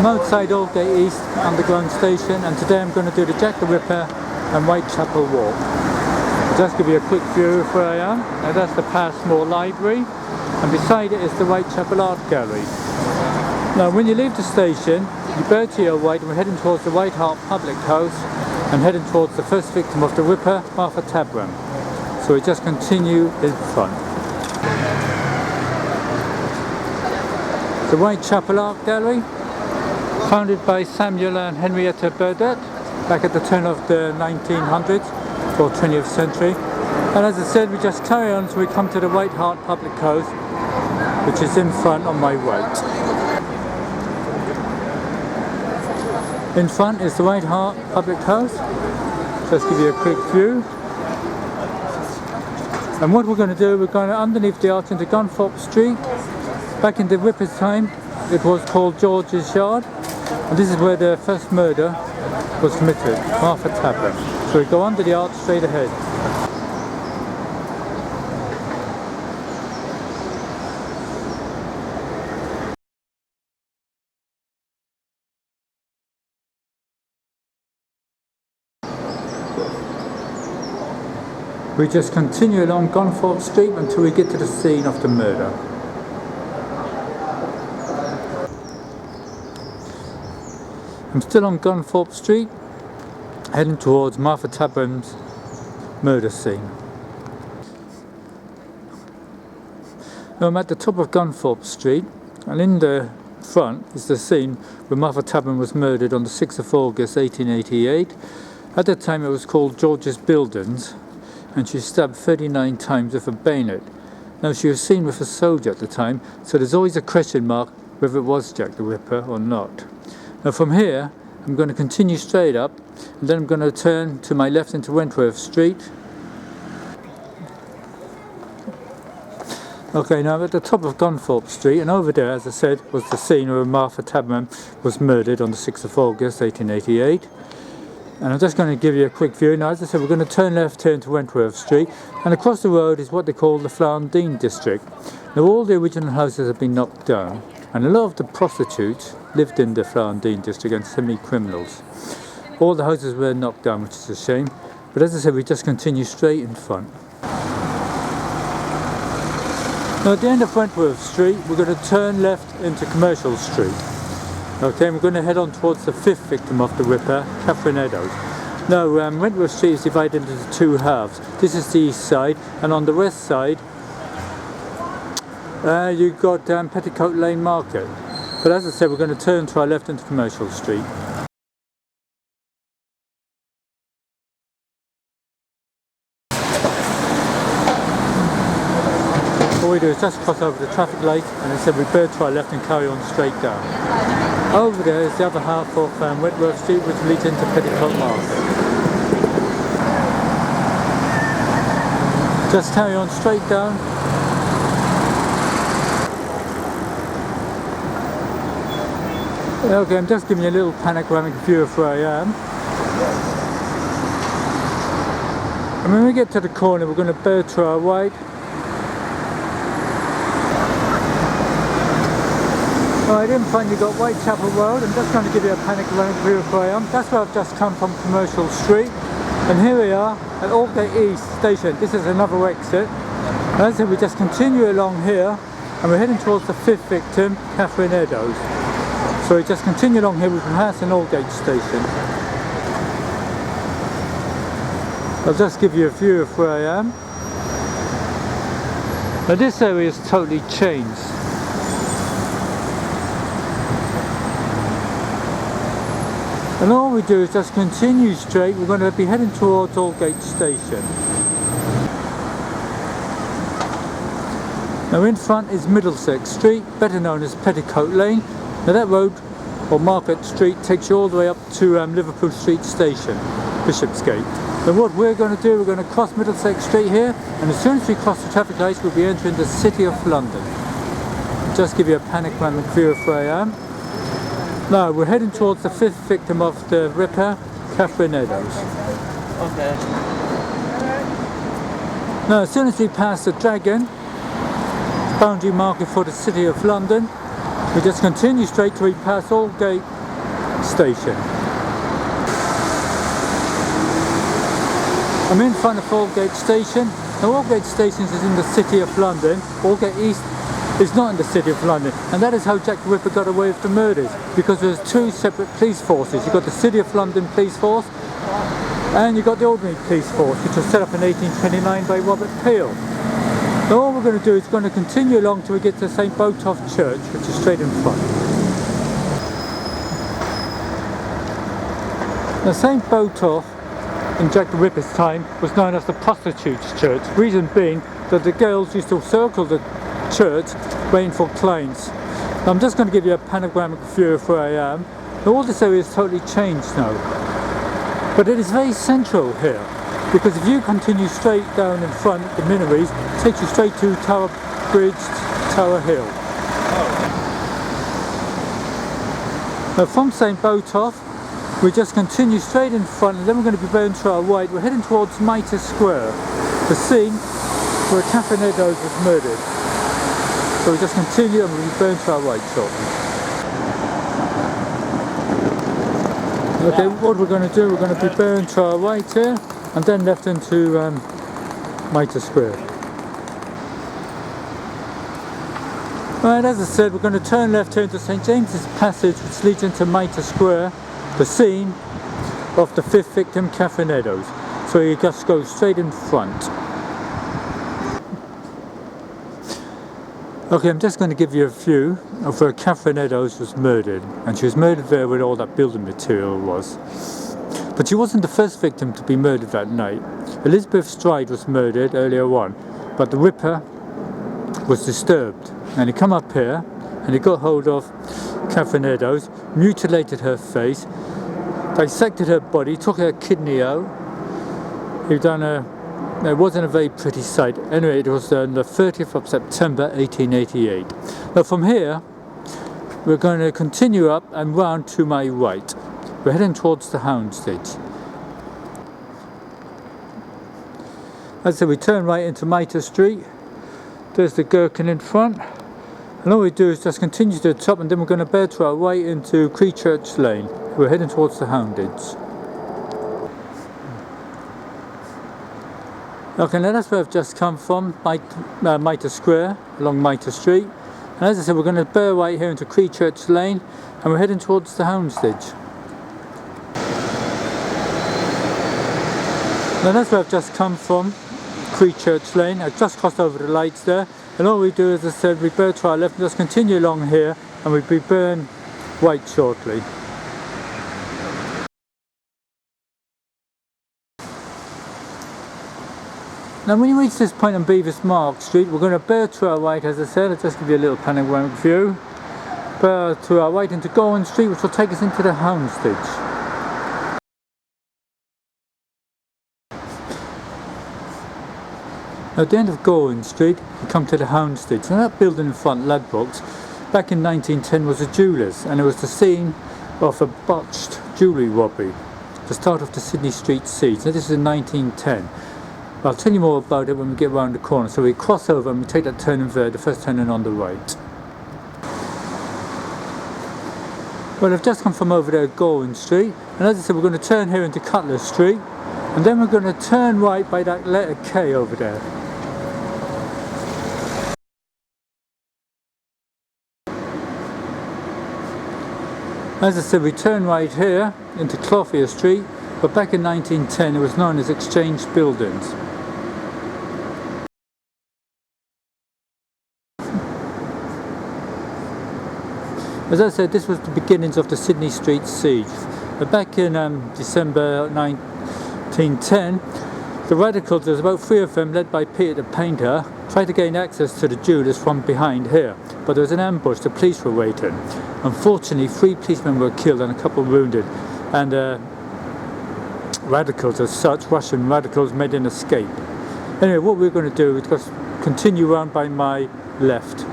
I'm outside Aldgate East underground station, and today I'm going to do the Jack the Ripper and Whitechapel walk. I'll just give you a quick view of where I am. Now that's the Passmore Library, and beside it is the Whitechapel Art Gallery. Now when you leave the station, you bear to your right and we're heading towards the White Hart Public House and heading towards the first victim of the Ripper, Martha Tabram. So we just continue in front. The Whitechapel Art Gallery, founded by Samuel and Henrietta Burdett back at the turn of the 1900s or 20th century. And as I said, we just carry on so we come to the White Hart Public House, which is in front on my right. In front is the White Hart Public House. Just give you a quick view. And what we're going to do, we're going to underneath the arch into Gunthorpe Street. Back in the Ripper's time, it was called George's Yard, and this is where the first murder was committed, Martha Tabram. So we go under the arch straight ahead. We just continue along Gunthorpe Street until we get to the scene of the murder. I'm still on Gunthorpe Street, heading towards Martha Tabram's murder scene. Now I'm at the top of Gunthorpe Street, and in the front is the scene where Martha Tabram was murdered on the 6th of August 1888. At that time it was called George's Buildings, and she stabbed 39 times with a bayonet. Now she was seen with a soldier at the time, so there's always a question mark whether it was Jack the Ripper or not. Now from here, I'm going to continue straight up, and then I'm going to turn to my left into Wentworth Street. Okay, now I'm at the top of Gunthorpe Street, and over there, as I said, was the scene where Martha Tabram was murdered on the 6th of August 1888. And I'm just going to give you a quick view. Now, as I said, we're going to turn left here into Wentworth Street, and across the road is what they call the Flandine district. Now all the original houses have been knocked down, and a lot of the prostitutes lived in the Flandine district and semi-criminals. All the houses were knocked down, which is a shame, but as I said, we just continue straight in front. Now at the end of Wentworth Street, we're going to turn left into Commercial Street. Okay, and we're going to head on towards the fifth victim of the Ripper, Catherine Eddowes. Now Wentworth Street is divided into two halves. This is the east side, and on the west side you've got Petticoat Lane Market. But as I said, we're going to turn to our left into Commercial Street. All we do is just cross over the traffic light, and as I said, we bear to our left and carry on straight down. Over there is the other half of Wentworth Street, which leads into Petticoat Market. Just carry on straight down. Okay, I'm just giving you a little panoramic view of where I am. And when we get to the corner, we're going to bear to our right. Alright, in front you've got Whitechapel Road. I'm just going to give you a panoramic view of where I am. That's where I've just come from, Commercial Street. And here we are at Aldgate East station. This is another exit. And as I said, we just continue along here, and we're heading towards the fifth victim, Catherine Eddowes. So we just continue along here, we can pass an Aldgate station. I'll just give you a view of where I am. Now this area is totally changed. And all we do is just continue straight. We're going to be heading towards Aldgate station. Now in front is Middlesex Street, better known as Petticoat Lane. Now that road, or Market Street, takes you all the way up to Liverpool Street Station, Bishopsgate. Now what we're going to do, we're going to cross Middlesex Street here, and as soon as we cross the traffic lights, we'll be entering the City of London. Just give you a panoramic view of where I am. Now we're heading towards the fifth victim of the Ripper, Catherine Eddowes. Okay. Now as soon as we pass the Dragon, boundary marker for the City of London, We just continue straight till we pass Aldgate Station. I'm in front of Aldgate Station. Now Aldgate Station is in the City of London. Aldgate East is not in the City of London, and that is how Jack the Ripper got away with the murders, because there's two separate police forces. You've got the City of London Police Force and you've got the ordinary police force, which was set up in 1829 by Robert Peel. Now all we're going to do is going to continue along till we get to St. Botolph Church, which is straight in front. Now St. Botolph in Jack the Ripper's time was known as the prostitutes' church, reason being that the girls used to circle the church waiting for clients. Now, I'm just going to give you a panoramic view of where I am. Now all this area is totally changed now, but it is very central here, because if you continue straight down in front, the Minories takes you straight to Tower Bridge, Tower Hill. Now from St. Botolph we just continue straight in front, and then we're going to be going to our right. We're heading towards Mitre Square, the scene where Catherine Eddowes was murdered. So we just continue and we'll be going to our right shortly. Okay, what we're going to do, we're going to be going to our right here and then left into Mitre Square. Right, as I said, we're going to turn left here into St. James's Passage, which leads into Mitre Square, the scene of the fifth victim, Catherine Eddowes. So you just go straight in front. Okay, I'm just going to give you a view of where Catherine Eddowes was murdered, and she was murdered there where all that building material was. But she wasn't the first victim to be murdered that night. Elizabeth Stride was murdered earlier on, but the Ripper was disturbed, and he come up here and he got hold of Catherine Eddowes, mutilated her face, dissected her body, took her kidney out. He done it wasn't a very pretty sight. Anyway, it was on the 30th of September 1888. Now from here we're going to continue up and round to my right. We're heading towards the Houndsditch. As I said, we turn right into Mitre Street. There's the Gherkin in front. And all we do is just continue to the top, and then we're going to bear to our right into Creechurch Lane. We're heading towards the Houndsditch. Okay, now that's where I've just come from, Mitre Square, along Mitre Street. And as I said, we're going to bear right here into Creechurch Lane, and we're heading towards the Houndsditch. Now that's where I've just come from, Creechurch Lane. I've just crossed over the lights there. And all we do, as I said, we bear to our left and just continue along here, and we'll be bearing right shortly. Now when you reach this point on Bevis Mark Street, we're going to bear to our right, as I said. I'll just give you a little panoramic view. Bear to our right into Gowan Street, which will take us into the Houndsditch. At the end of Gowan Street, you come to the Houndsditch, and that building in front, Ladbrokes, back in 1910 was a jeweller's, and it was the scene of a botched jewellery robbery, the start of the Sydney Street siege. Now this is in 1910. I'll tell you more about it when we get round the corner. So we cross over and we take that turning there, the first turning on the right. Well, I've just come from over there at Gowan Street, and as I said, we're going to turn here into Cutler Street, and then we're going to turn right by that letter K over there. As I said, we turn right here into Clothier Street, but back in 1910 it was known as Exchange Buildings. As I said, this was the beginnings of the Sydney Street siege. But back in December 1910, the radicals, there's about 3 of them, led by Peter the Painter, tried to gain access to the jewellers from behind here. But there was an ambush, the police were waiting. Unfortunately, 3 policemen were killed and a couple wounded. And radicals as such, Russian radicals, made an escape. Anyway, what we're going to do is just continue round by my left.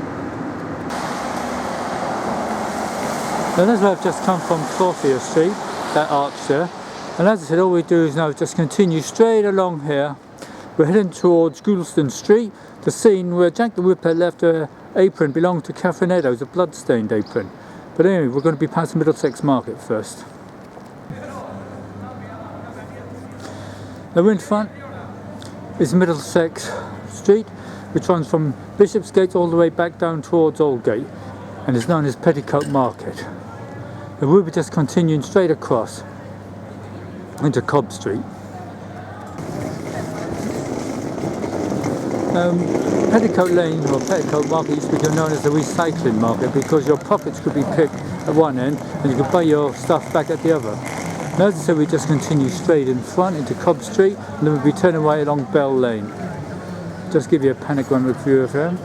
Now that's where I've just come from, Clothier Street, that arch there. And as I said, all we do is now just continue straight along here. We're heading towards Goulston Street, the scene where Jack the Ripper left her apron belonged to Catherine Eddowes, a blood-stained apron. But anyway, we're going to be past Middlesex Market first. Now in front is Middlesex Street, which runs from Bishopsgate all the way back down towards Aldgate, and is known as Petticoat Market. And we'll be just continuing straight across into Cobb Street. Petticoat Lane or Petticoat Market used to be known as the recycling market because your profits could be picked at one end and you could buy your stuff back at the other. Now as I said, we just continue straight in front into Cobb Street and then we'll be turning right along Bell Lane. Just give you a panoramic view of here.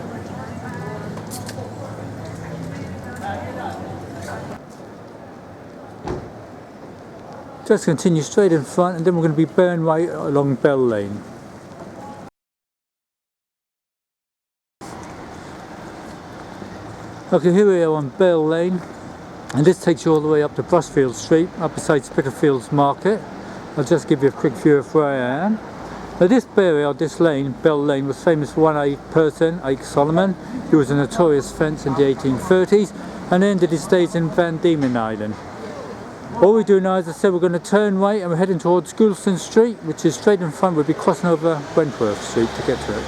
Just continue straight in front and then we're going to be bearing right along Bell Lane. Okay, here we are on Bell Lane, and this takes you all the way up to Brusfield Street, up beside Spitalfield's Market. I'll just give you a quick view of where I am. Now this area, this lane, Bell Lane, was famous for one person, Ike Solomon. He was a notorious fence in the 1830s, and ended his days in Van Diemen Island. All we do now, as I said, we're going to turn right and we're heading towards Goulston Street, which is straight in front. We'll be crossing over Wentworth Street to get to it.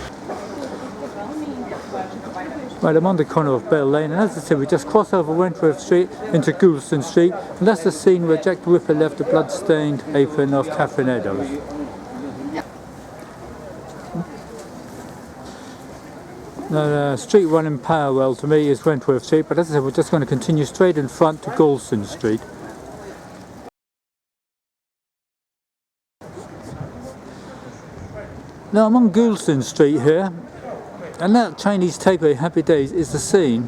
Right, I'm on the corner of Bell Lane, and as I said, we just cross over Wentworth Street into Goulston Street, and that's the scene where Jack the Ripper left the blood-stained apron of Catherine Eddowes. Now, the street running parallel to me is Wentworth Street, but as I said, we're just going to continue straight in front to Goulston Street. Now, I'm on Goulston Street here. And that Chinese takeaway, Happy Days, is the scene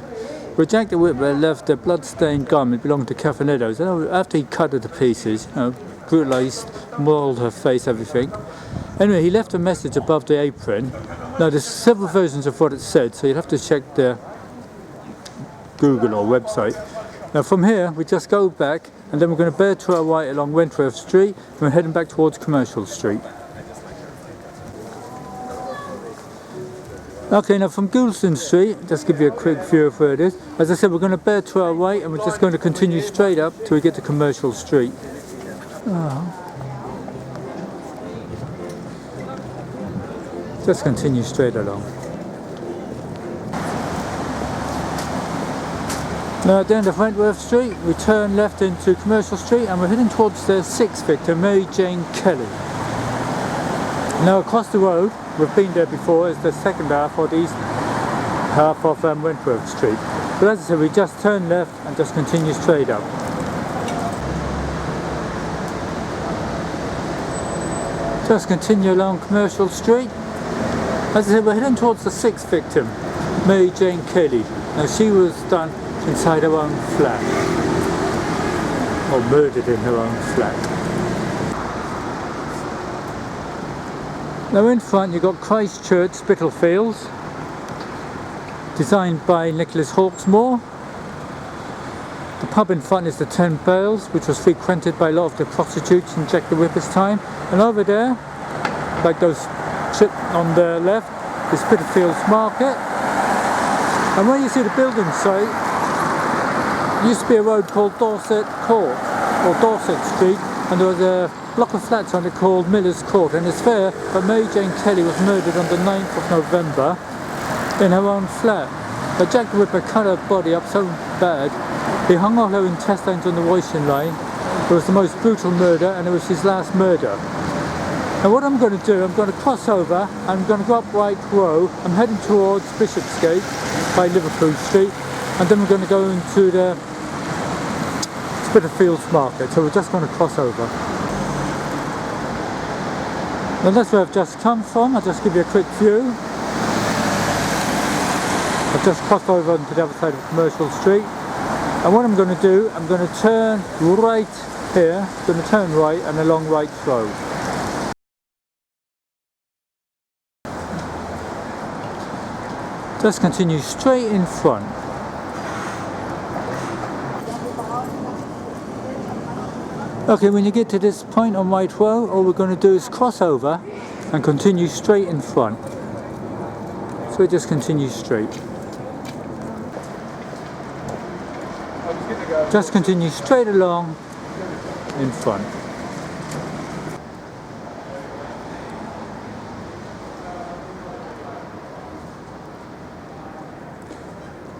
where Jack the Ripper left a blood-stained garment belonging to Catherine Eddowes. After he cut her to pieces, brutalised, mauled her face, everything. Anyway, he left a message above the apron. Now, there's several versions of what it said, so you'd have to check the Google or website. Now, from here, we just go back, and then we're going to bear to our right along Wentworth Street, and we're heading back towards Commercial Street. Okay, now from Goulston Street, just give you a quick view of where it is. As I said, we're going to bear to our right and we're just going to continue straight up till we get to Commercial Street. Just continue straight along. Now at the end of Wentworth Street, we turn left into Commercial Street and we're heading towards the sixth victim, Mary Jane Kelly. Now across the road, we've been there before, is the second half or the east half of Wentworth Street. But as I said, we just turn left and just continue straight up. Just continue along Commercial Street. As I said, we're heading towards the sixth victim, Mary Jane Kelly. Now she was done inside her own flat, or murdered in her own flat. Now in front you've got Christ Church, Spitalfield, designed by Nicholas Hawksmoor. The pub in front is the 10 Bells, which was frequented by a lot of the prostitutes in Jack the Ripper's time. And over there, like those on the left, is Spitalfield's Market. And when you see the building site, there used to be a road called Dorset Court, or Dorset Street, and there was a block of flats on it called Miller's Court, and it's there that Mary Jane Kelly was murdered on the 9th of November in her own flat. But Jack the Ripper cut her body up so bad, he hung all her intestines on the washing line. It was the most brutal murder, and it was his last murder. Now what I'm going to do, I'm going to cross over, I'm going to go up White Row, I'm heading towards Bishopsgate by Liverpool Street, and then we're going to go into the Spitalfield's Market, so we're just going to cross over. And that's where I've just come from. I'll just give you a quick view. I've just crossed over onto the other side of Commercial Street. And what I'm going to do, I'm going to turn right here, I'm going to turn right and along Right Road. Just continue straight in front. Okay, when you get to this point on White Row, all we're going to do is cross over and continue straight in front. So it just continues straight. Just continue straight along in front.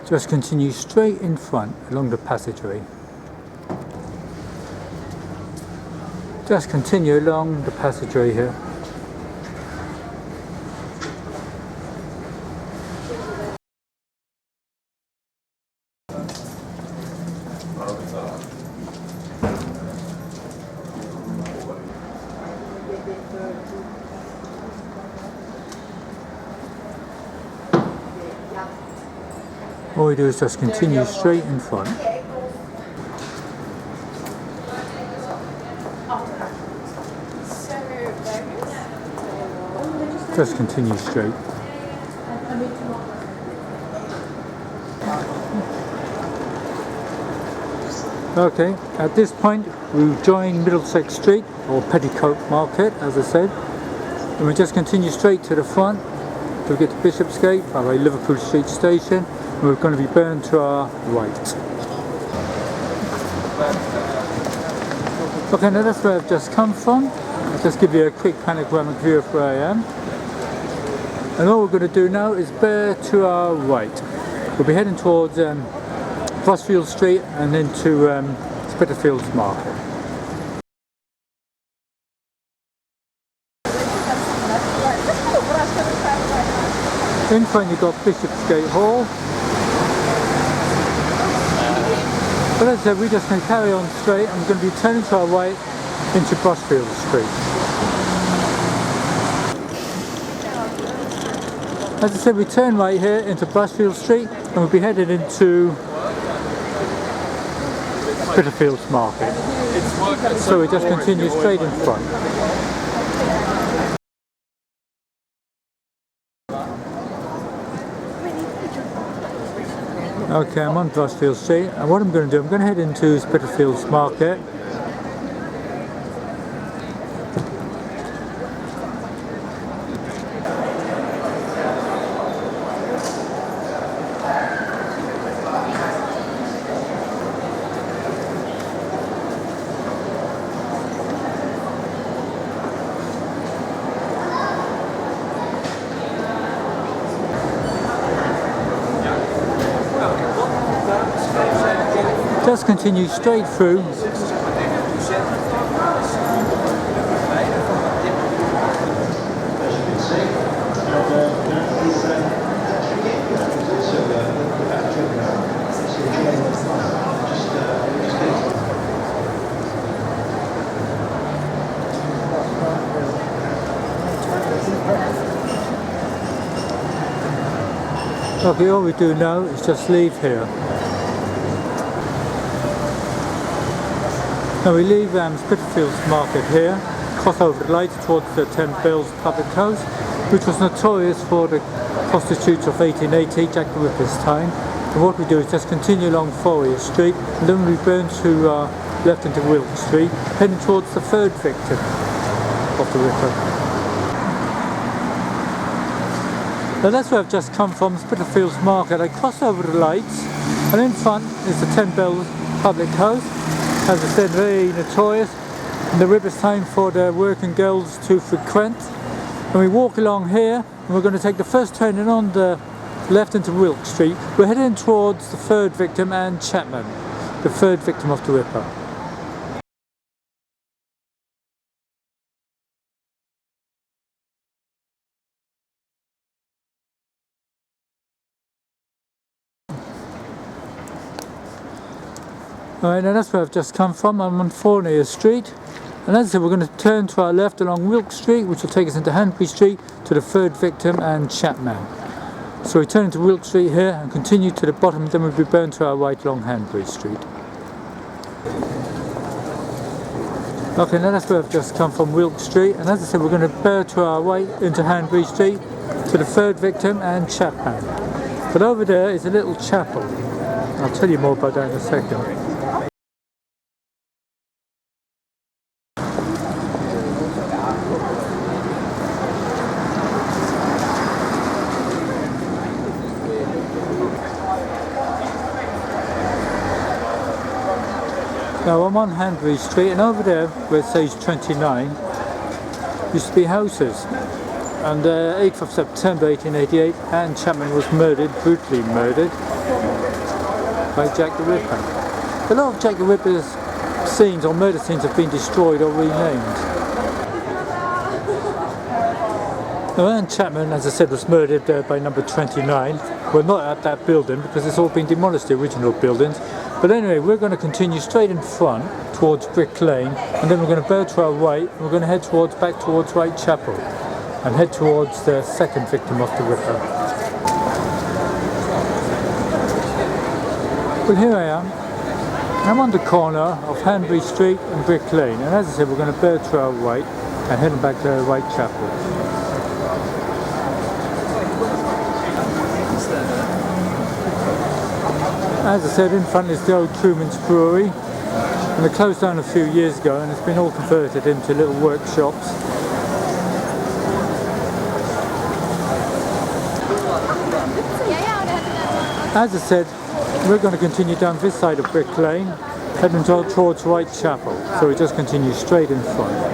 Just continue straight in front along the passageway. Just continue along the passageway here. All we do is just continue straight in front. Just continue straight. Okay, at this point we join Middlesex Street, or Petticoat Market as I said, and we just continue straight to the front till we get to Bishopsgate by way Liverpool Street Station. We're going to be burned to our right. Okay, now that's where I've just come from. I'll just give you a quick panoramic view of where I am. And all we're going to do now is bear to our right. We'll be heading towards Spitalfield Street and into Spitalfield's Market. In front you've got Bishopsgate Hall. But as I said, we're just going to carry on straight and we're going to be turning to our right into Spitalfield Street. As I said, we turn right here into Spitalfield Street and we'll be headed into Spitalfield's Market. So we just continue straight in front. Okay, I'm on Spitalfield Street, and what I'm going to do, I'm going to head into Spitalfield's Market. Just continue straight through. Okay, all we do now is just leave here. Now we leave Spitalfield's Market here, cross over the lights towards the 10 Bells public house, which was notorious for the prostitutes of 1880, Jack the Ripper's time. And what we do is just continue along Fourier Street, and then we burn to left into Wilk Street, heading towards the third victim of the Ripper. Now that's where I've just come from, Spitalfield's Market. I cross over the lights, and in front is the 10 Bells public house. As I said, very notorious in the Ripper's time for the working girls to frequent. And we walk along here, and we're going to take the first turning on the left into Wilk Street. We're heading towards the third victim and Chapman, the third victim of the Ripper. Alright, now that's where I've just come from. I'm on Fournier Street, and as I said, we're going to turn to our left along Wilk Street, which will take us into Hanbury Street to the third victim and Chapman. So we turn into Wilk Street here and continue to the bottom, then we'll be burned to our right along Hanbury Street. Okay, now that's where I've just come from, Wilk Street, and as I said, we're going to bear to our right into Hanbury Street to the third victim and Chapman. But over there is a little chapel. I'll tell you more about that in a second. Now I'm on Hanbury Street, and over there where it says 29 used to be houses. And 8th of September 1888, Anne Chapman was murdered, brutally murdered, by Jack the Ripper. A lot of Jack the Ripper's scenes or murder scenes have been destroyed or renamed. Now Anne Chapman, as I said, was murdered by number 29. Well, not at that building because it's all been demolished, the original buildings. But anyway, we're going to continue straight in front towards Brick Lane, and then we're going to bear to our right, and we're going to head back towards Whitechapel, and head towards the second victim of the Ripper. Well, here I am. I'm on the corner of Hanbury Street and Brick Lane, and as I said, we're going to bear to our right and heading back to Whitechapel. As I said, in front is the old Truman's Brewery, and it closed down a few years ago, and it's been all converted into little workshops. As I said, we're going to continue down this side of Brick Lane, heading towards Whitechapel, so we just continue straight in front.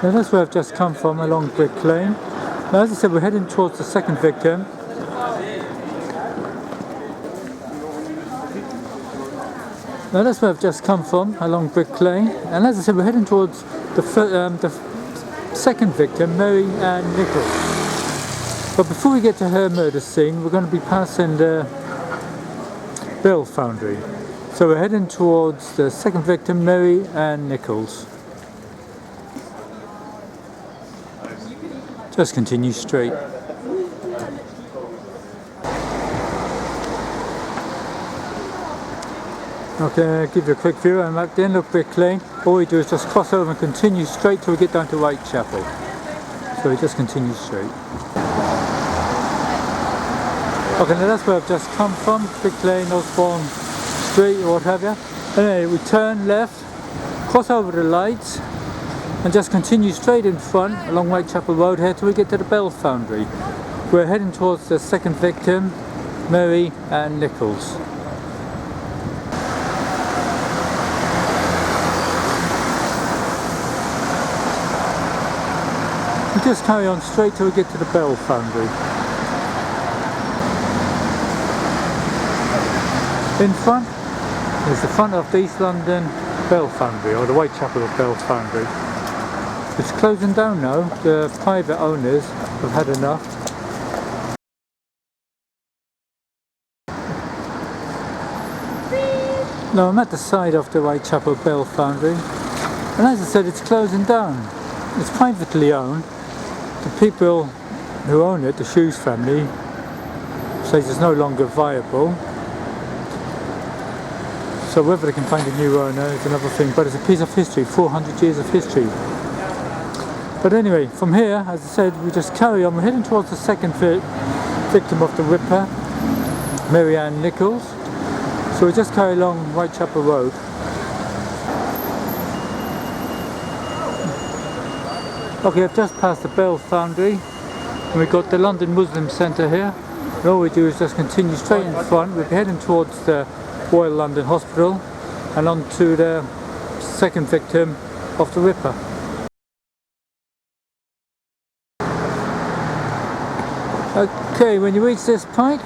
Now that's where I've just come from, along Brick Lane. Now, as I said, we're heading towards the second victim. Now that's where I've just come from, along Brick Lane. And as I said, we're heading towards the second victim, Mary Ann Nichols. But before we get to her murder scene, we're going to be passing the Bell Foundry. So we're heading towards the second victim, Mary Ann Nichols. Just continue straight. Okay, I'll give you a quick view. I'm at the end of Brick Lane. All we do is just cross over and continue straight till we get down to Whitechapel. So we just continue straight. Okay, now that's where I've just come from. Brick Lane, Osborne Street or what have you. Anyway, we turn left, cross over the lights, and just continue straight in front along Whitechapel Road here till we get to the Bell Foundry. We're heading towards the second victim, Mary Ann Nichols. We just carry on straight till we get to the Bell Foundry. In front is the front of the East London Bell Foundry, or the Whitechapel of Bell Foundry. It's closing down now. The private owners have had enough. Now I'm at the side of the Whitechapel Bell Foundry, and as I said, it's closing down. It's privately owned. The people who own it, the Hughes family, says it's no longer viable. So whether they can find a new owner is another thing, but it's a piece of history, 400 years of history. But anyway, from here, as I said, we just carry on. We're heading towards the second victim of the Ripper, Mary Ann Nichols. So we just carry along Whitechapel Road. Okay, I've just passed the Bell Foundry, and we've got the London Muslim Centre here. And all we do is just continue straight in front. We're heading towards the Royal London Hospital and on to the second victim of the Ripper. Okay, when you reach this point,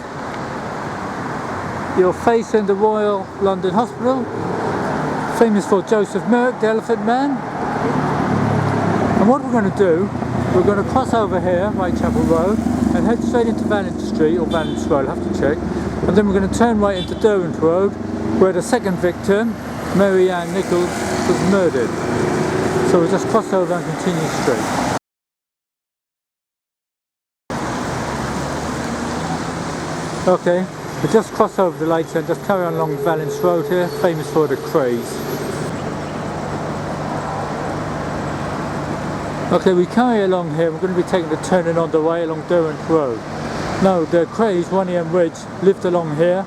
you're facing the Royal London Hospital, famous for Joseph Merrick, the Elephant Man. And what we're going to do, we're going to cross over here, Whitechapel Road, and head straight into Valence Street, or Valence Road, I'll have to check. And then we're going to turn right into Derwent Road, where the second victim, Mary Ann Nichols, was murdered. So we'll just cross over and continue straight. Okay, we just cross over the lights and just carry on along Valence Road here, famous for the craze. Okay, we carry along here. We're going to be taking a turning on the way along Derwent Road. Now, the Crays, Wonnie and Wedge, lived along here.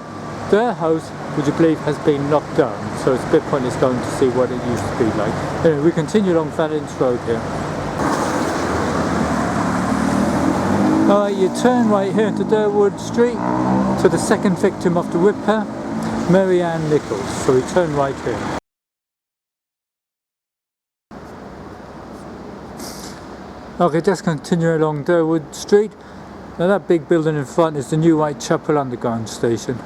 Their house, would you believe, has been knocked down, so it's a bit pointless going to see what it used to be like. Anyway, we continue along Valence Road here. Alright, you turn right here into Durwood Street to the second victim of the Ripper, Mary Ann Nichols. So we turn right here. Okay, just continue along Durwood Street. Now that big building in front is the new Whitechapel Underground station.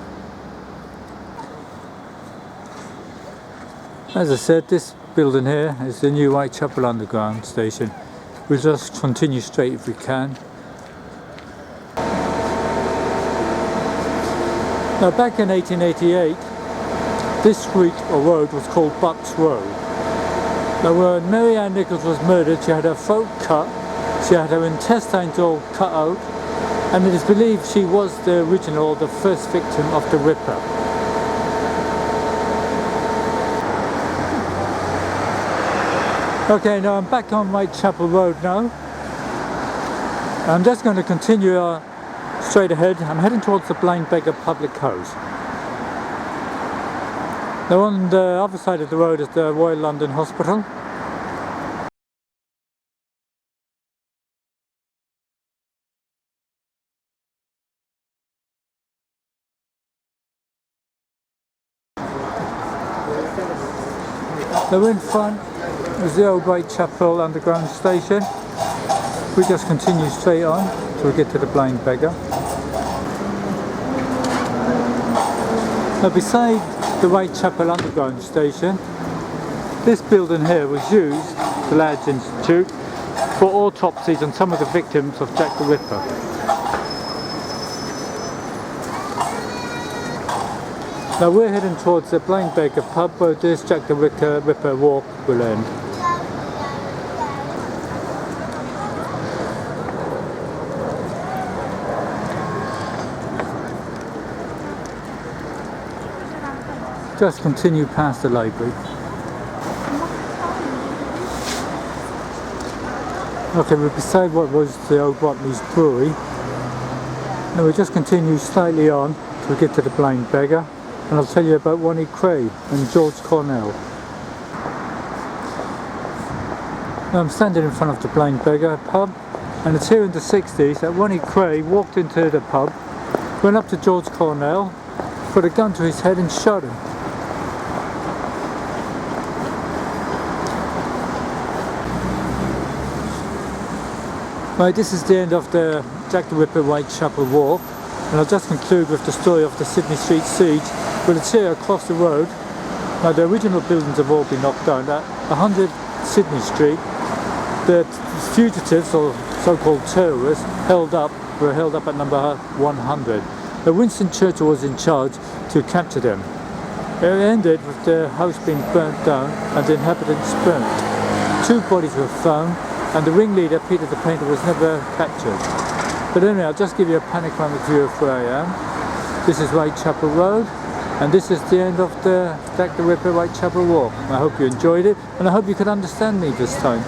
As I said, this building here is the new Whitechapel Underground station. We'll just continue straight if we can. Now back in 1888, this street or road was called Bucks Road. Now when Mary Ann Nichols was murdered, she had her throat cut, she had her intestines all cut out, and it is believed she was the original, the first victim of the Ripper. Okay, now I'm back on Whitechapel Road now. I'm just going to continue straight ahead. I'm heading towards the Blind Beggar Public House. Now on the other side of the road is the Royal London Hospital. Now in front is the old Whitechapel Underground station. We just continue straight on till we get to the Blind Beggar. Now beside the Whitechapel Underground station, this building here was used, the Lads Institute, for autopsies on some of the victims of Jack the Ripper. Now we're heading towards the Blind Beggar pub where this Jack the Ripper walk will end. Just continue past the library. Okay, we're beside what was the old Watley's Brewery. Now we just continue slightly on till we get to the Blind Beggar, and I'll tell you about Wonnie Cray and George Cornell. Now I'm standing in front of the Blind Beggar pub, and it's here in the 60s that Wonnie Cray walked into the pub, went up to George Cornell, put a gun to his head and shot him. Right, this is the end of the Jack the Ripper Whitechapel walk, and I'll just conclude with the story of the Sydney Street siege. Well, it's here across the road. Now the original buildings have all been knocked down. At 100 Sydney Street, the fugitives, or so-called terrorists, were held up at number 100. Now Winston Churchill was in charge to capture them. It ended with the house being burnt down and the inhabitants burnt. 2 bodies were found, and the ringleader, Peter the Painter, was never captured. But anyway, I'll just give you a panoramic view of where I am. This is Whitechapel Road, and this is the end of the Jack the Ripper Whitechapel walk. I hope you enjoyed it, and I hope you could understand me this time.